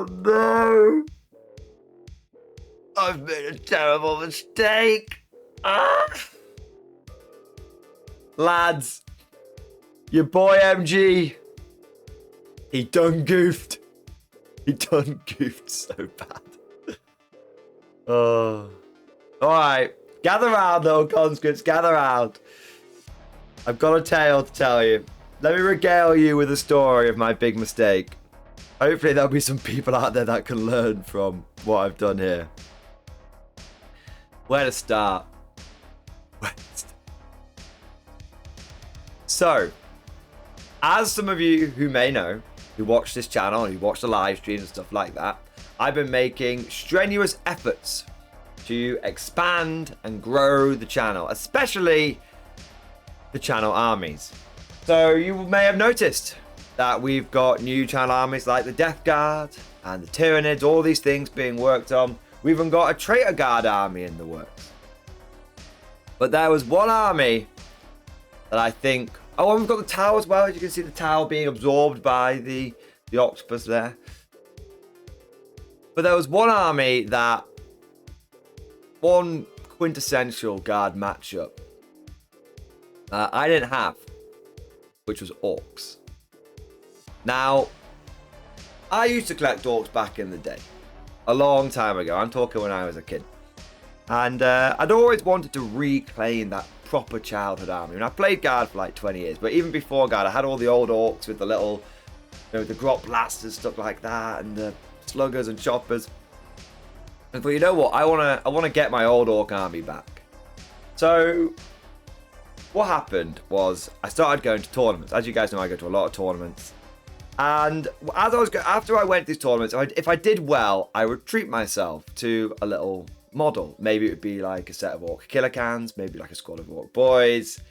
Oh no! I've made a terrible mistake. Lads, your boy MG, he done goofed. He done goofed so bad. Oh. Alright, gather round though, conscripts, gather round. I've got a tale to tell you. Let me regale you with a story of my big mistake. Hopefully there'll be some people out there that can learn from what I've done here. Where to start? So, as some of you who may know, who watch this channel, who watch the live streams and stuff like that, I've been making strenuous efforts to expand and grow the channel, especially the channel armies. So you may have noticed that we've got new channel armies like the Death Guard and the Tyranids, all these things being worked on. We've even got a Traitor Guard army in the works. But there was one army that I think... Oh, and we've got the Tower as well. As you can see, the Tower being absorbed by the octopus there. But there was one army that... One quintessential guard matchup I didn't have, which was orcs. Now, I used to collect orcs back in the day. A long time ago. I'm talking when I was a kid. And I'd always wanted to reclaim that proper childhood army. And I played Guard for like 20 years. But even before Guard, I had all the old orcs with the little, you know, the grot blasters, stuff like that. And the sluggers and choppers. And but you know what? I wanna get my old orc army back. So what happened was I started going to tournaments. As you guys know, I go to a lot of tournaments. And as I was after I went to these tournaments, if I did well, I would treat myself to a little model. Maybe it would be like a set of orc killer cans, maybe like a squad of orc boys.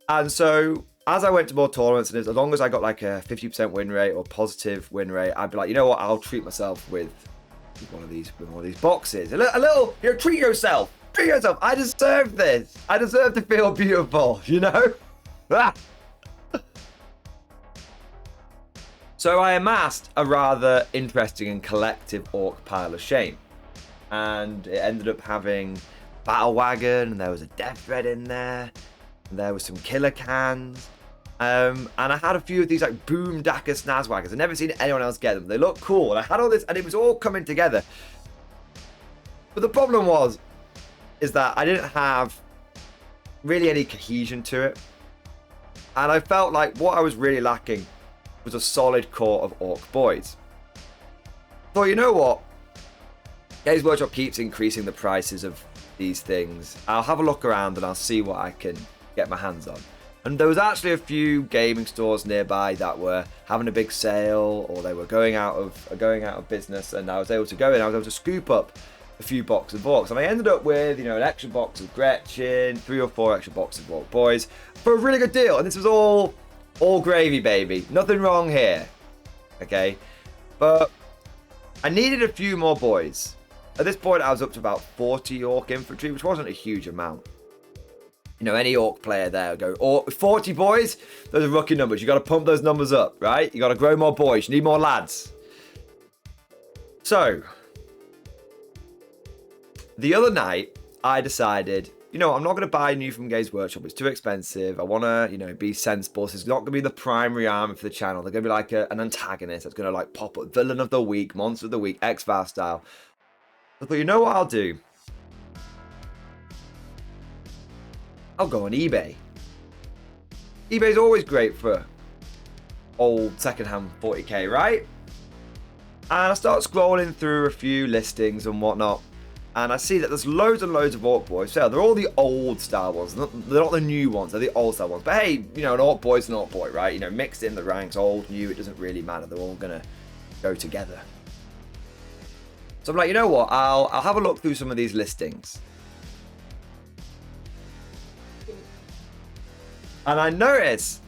And so as I went to more tournaments, and as long as I got like a 50% win rate or positive win rate, I'd be like, you know what, I'll treat myself with one of these boxes. A little, you know, treat yourself. Treat yourself. I deserve this. I deserve to feel beautiful, you know? So I amassed a rather interesting and collective orc pile of shame. And it ended up having Battle Wagon, and there was a Death Thread in there, and there was some killer cans. And I had a few of these like Boom Dacker Snazwaggers. I've never seen anyone else get them. They look cool. And I had all this, and it was all coming together. But the problem is that I didn't have really any cohesion to it. And I felt like what I was really lacking was a solid core of orc boys. So you know what? Games Workshop keeps increasing the prices of these things. I'll have a look around and I'll see what I can get my hands on. And there was actually a few gaming stores nearby that were having a big sale, or they were going out of business, and I was able to go in. I was able to scoop up a few boxes of orcs, and I ended up with, you know, an extra box of Gretchen, 3 or 4 extra boxes of orc boys for a really good deal. And this was all gravy, baby. Nothing wrong here. Okay, but I needed a few more boys. At this point, I was up to about 40 orc infantry, which wasn't a huge amount. You know, any orc player there would go, 40 boys? Those are rookie numbers. You got to pump those numbers up, right? You got to grow more boys. You need more lads. So, the other night, I decided, you know, I'm not going to buy new from Games Workshop. It's too expensive. I want to, you know, be sensible. So it's not going to be the primary army for the channel. They're going to be like an antagonist that's going to like pop up. Villain of the week, monster of the week, X-File style. I thought, you know what I'll do? I'll go on eBay. eBay's always great for old secondhand 40k, right? And I start scrolling through a few listings and whatnot, and I see that there's loads and loads of orc boys. So they're all the old style ones. They're not the new ones. They're the old style ones. But hey, you know, an orc boy's an orc boy, right? You know, mixed in the ranks, old, new. It doesn't really matter. They're all gonna go together. So I'm like, you know what? I'll have a look through some of these listings. And I notice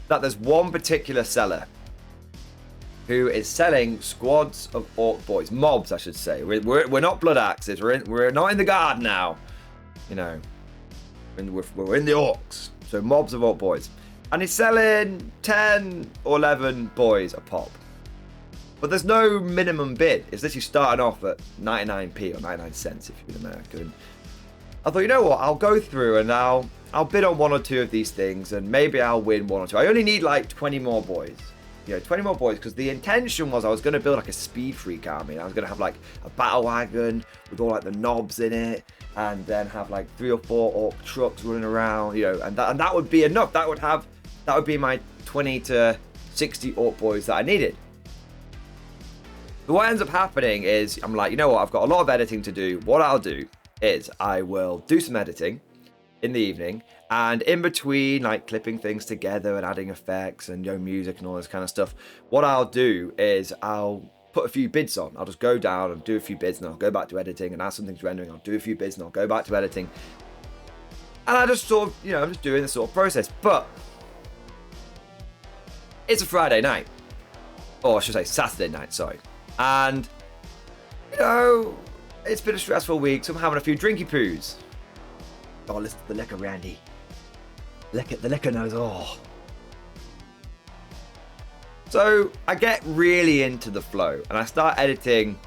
that there's one particular seller who is selling squads of orc boys, mobs, I should say. We're not blood axes. We're not in the guard now. You know, we're in the orcs. So mobs of orc boys, and he's selling 10 or 11 boys a pop. But there's no minimum bid. It's literally starting off at 99p or 99 cents if you're in America. And I thought, you know what? I'll go through and I'll bid on 1 or 2 of these things, and maybe I'll win 1 or 2. I only need like 20 more boys. 20 more boys, because the intention was I was going to build like a speed freak army. I was going to have like a battle wagon with all like the knobs in it, and then have like 3 or 4 orc trucks running around, and that would be enough. That would be my 20 to 60 orc boys that I needed. But what ends up happening is I'm like, you know what? I've got a lot of editing to do. What I'll do is I will do some editing in the evening, and in between like clipping things together and adding effects and music and all this kind of stuff, what I'll do is I'll put a few bids on. I'll just go down and do a few bids, and I'll go back to editing, and as something's rendering, I'll do a few bids and I'll go back to editing. And I just sort of, I'm just doing this sort of process. But it's a Friday night, or I should say Saturday night, sorry. And, it's been a stressful week, so I'm having a few drinky poos. Oh, listen to the liquor, Randy. The liquor knows all. So I get really into the flow, and I start editing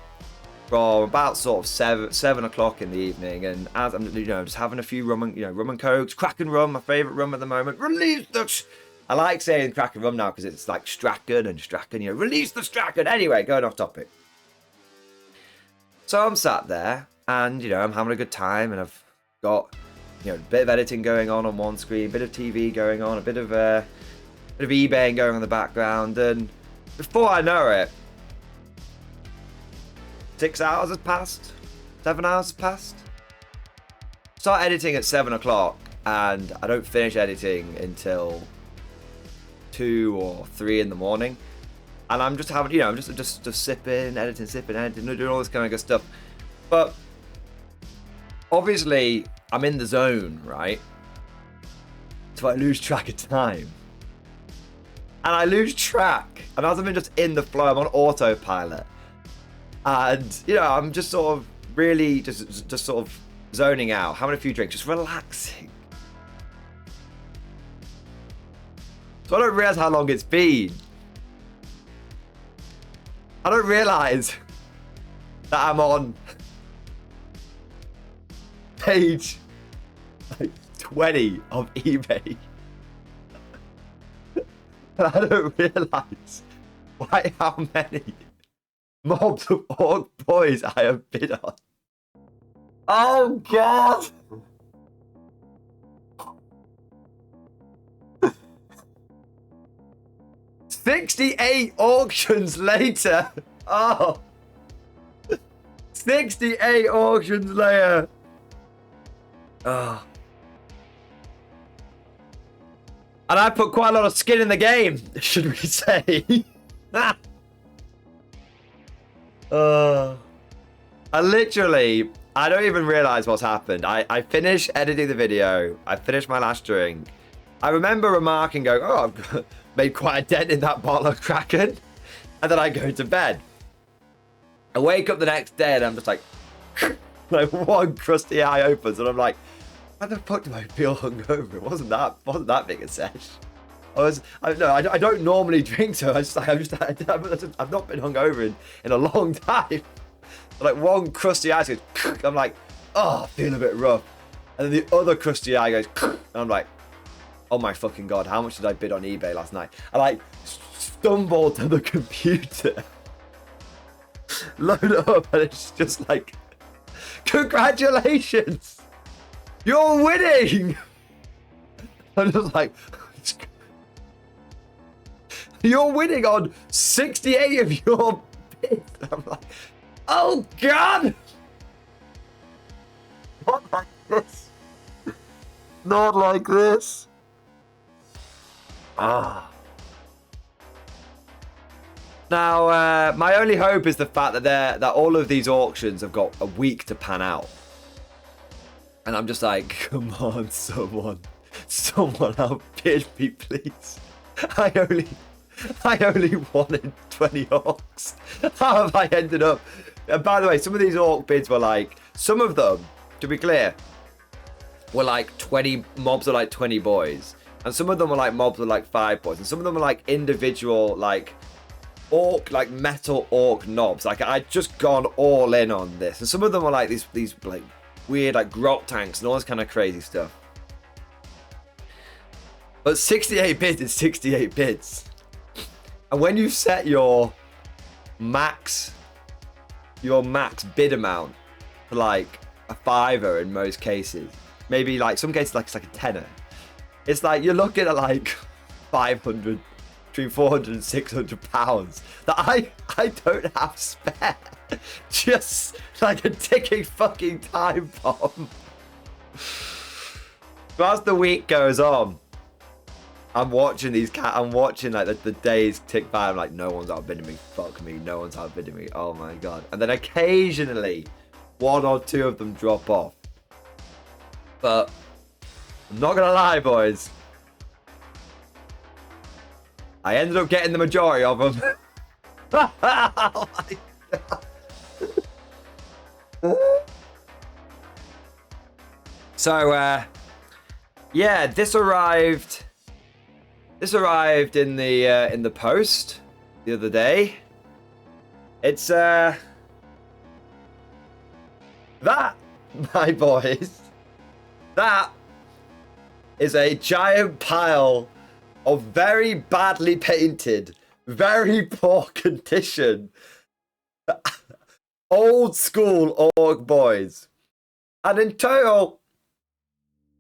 from about sort of 7 o'clock in the evening. And as I'm, just having a few rum and cokes, Kraken rum, my favourite rum at the moment. Release the... I like saying Kraken rum now because it's like Strachan and Strachan, release the Strachan. Anyway, going off topic. So I'm sat there, and I'm having a good time, and I've got a bit of editing going on one screen, a bit of TV going on, a bit of eBaying going on in the background, and before I know it, 6 hours has passed, 7 hours has passed. Start editing at 7 o'clock, and I don't finish editing until 2 or 3 in the morning. And I'm just having, I'm just sipping, editing, doing all this kind of good stuff. But obviously, I'm in the zone, right? So I lose track of time. And I lose track. And as I'm just in the flow, I'm on autopilot. And, I'm just sort of really just sort of zoning out, having a few drinks, just relaxing. So I don't realise how long it's been. I don't realise that I'm on page 20 of eBay. And I don't realise how many mobs of orc boys I have bid on. Oh God! $68 auctions later. Oh. 68 auctions later. Oh. And I put quite a lot of skin in the game, should we say. I don't even realize what's happened. I finished editing the video. I finished my last drink. I remember remarking, going, oh, I've made quite a dent in that bottle of Kraken. And then I go to bed. I wake up the next day and I'm just like one crusty eye opens and I'm like, how the fuck do I feel hungover? It wasn't that big a sesh. I don't normally drink, so I've not been hungover in a long time. Like one crusty eye goes, I'm like, oh, I feel a bit rough. And then the other crusty eye goes, and I'm like, oh my fucking God, how much did I bid on eBay last night? I like stumbled to the computer, load it up, and it's just like, congratulations, you're winning. I'm just like, you're winning on 68 of your bids. I'm like, oh God, not like this, not like this. Ah. Now, my only hope is the fact that all of these auctions have got a week to pan out, and I'm just like, come on, someone outbid me, please. I only wanted 20 orcs. How have I ended up? And by the way, some of these orc bids were like, some of them, to be clear, were like 20 mobs, are like 20 boys. And some of them were like mobs with like 5 boys. And some of them were like individual, like orc, like metal orc knobs. Like I'd just gone all in on this, and some of them are like these like weird like grot tanks and all this kind of crazy stuff. But 68 bits is 68 bits, and when you set your max bid amount to like a £5 in most cases, maybe like some cases like it's like a tenner. It's like you're looking at like 500, between 400 and 600 pounds that I don't have spare. Just like a ticking fucking time bomb. But as the week goes on, I'm watching like the days tick by. I'm like, no one's outbidding me. Fuck me, no one's outbidding me. Oh my god. And then occasionally, one or two of them drop off. But I'm not gonna lie, boys. I ended up getting the majority of them. Oh my god. So, yeah, this arrived in the post the other day. It's that, my boys, that is a giant pile of very badly painted, very poor condition, old school orc boys. And in total,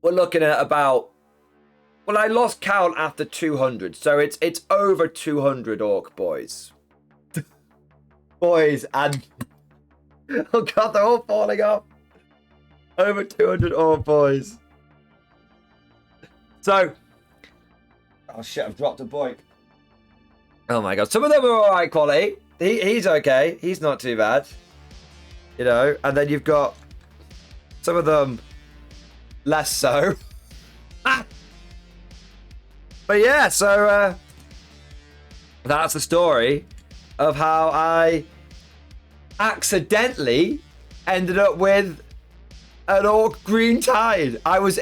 we're looking at about, well, I lost count after 200, so it's over 200 orc boys. Boys, and oh god, they're all falling off. Over 200 orc boys. So, oh shit, I've dropped a boy. Oh my god, some of them are alright quality. He's okay, he's not too bad. You know, and then you've got some of them less so. But yeah, so that's the story of how I accidentally ended up with an orc green tide. I was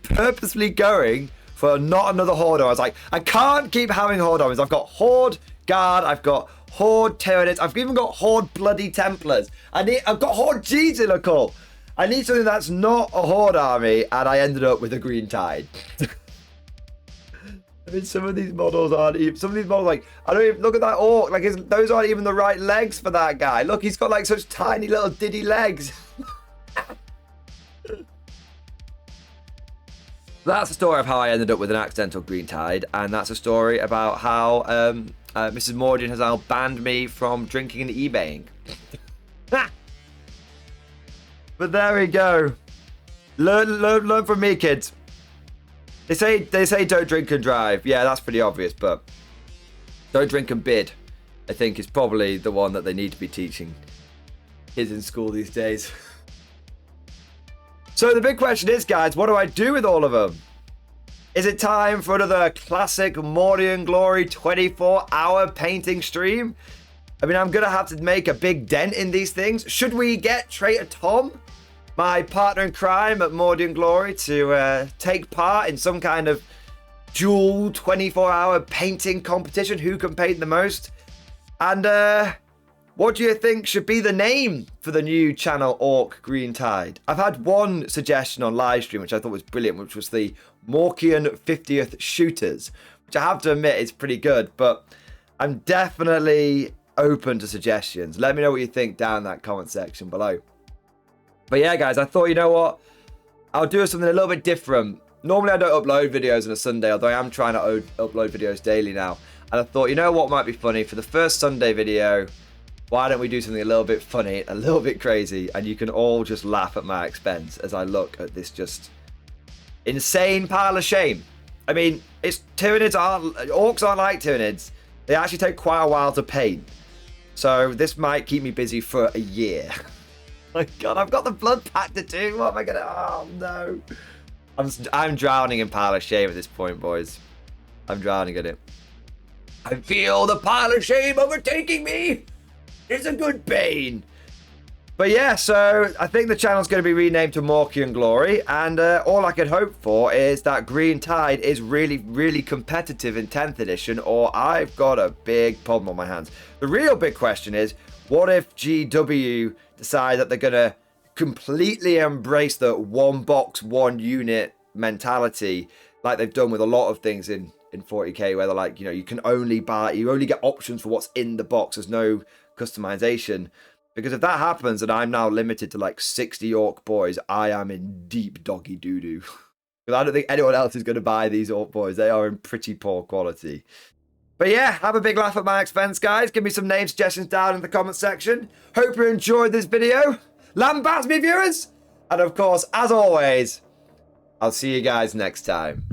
purposely going for not another horde. I was like, I can't keep having horde armies. I've got horde guard, I've got horde Tyranids, I've even got horde bloody Templars. I've got horde Genical. I need something that's not a horde army, and I ended up with a green tide. I mean, some of these models aren't even, some of these models, like, I don't even, look at that orc, like, those aren't even the right legs for that guy. Look, he's got, like, such tiny little diddy legs. That's the story of how I ended up with an accidental green tide, and that's a story about how Mrs. Mordian has now banned me from drinking and eBaying. But there we go. Learn from me, kids. They say don't drink and drive. Yeah, that's pretty obvious, but don't drink and bid, I think, is probably the one that they need to be teaching kids in school these days. So the big question is, guys, what do I do with all of them? Is it time for another classic Mordian Glory 24-hour painting stream? I mean, I'm going to have to make a big dent in these things. Should we get Traitor Tom, my partner in crime at Mordian Glory, to take part in some kind of dual 24-hour painting competition? Who can paint the most? And what do you think should be the name for the new channel Orc Green Tide? I've had one suggestion on live stream, which I thought was brilliant, which was the Morkian 50th Shooters, which I have to admit is pretty good, but I'm definitely open to suggestions. Let me know what you think down in that comment section below. But yeah, guys, I thought, you know what? I'll do something a little bit different. Normally, I don't upload videos on a Sunday, although I am trying to upload videos daily now. And I thought, you know what might be funny? For the first Sunday video, why don't we do something a little bit funny, a little bit crazy, and you can all just laugh at my expense as I look at this just insane pile of shame. I mean, Tyranids orcs aren't like Tyranids. They actually take quite a while to paint. So this might keep me busy for a year. My god, I've got the blood pack to do. What am I gonna? Oh no! I'm drowning in pile of shame at this point, boys. I'm drowning in it. I feel the pile of shame overtaking me. It's a good pain. But But yeah, so I think the channel's going to be renamed to Morky and Glory, and all I could hope for is that Green Tide is really, really competitive in 10th edition, or I've got a big problem on my hands. The real big question is, what if GW decide that they're going to completely embrace the one box, one unit mentality, like they've done with a lot of things in 40k, where they're like, you know, you can only buy, you only get options for what's in the box, there's no customization. Because if that happens and I'm now limited to like 60 Orc boys, I am in deep doggy doo-doo. Because I don't think anyone else is going to buy these Orc boys. They are in pretty poor quality. But yeah, have a big laugh at my expense, guys. Give me some name suggestions down in the comment section. Hope you enjoyed this video. Lambast me, viewers. And of course, as always, I'll see you guys next time.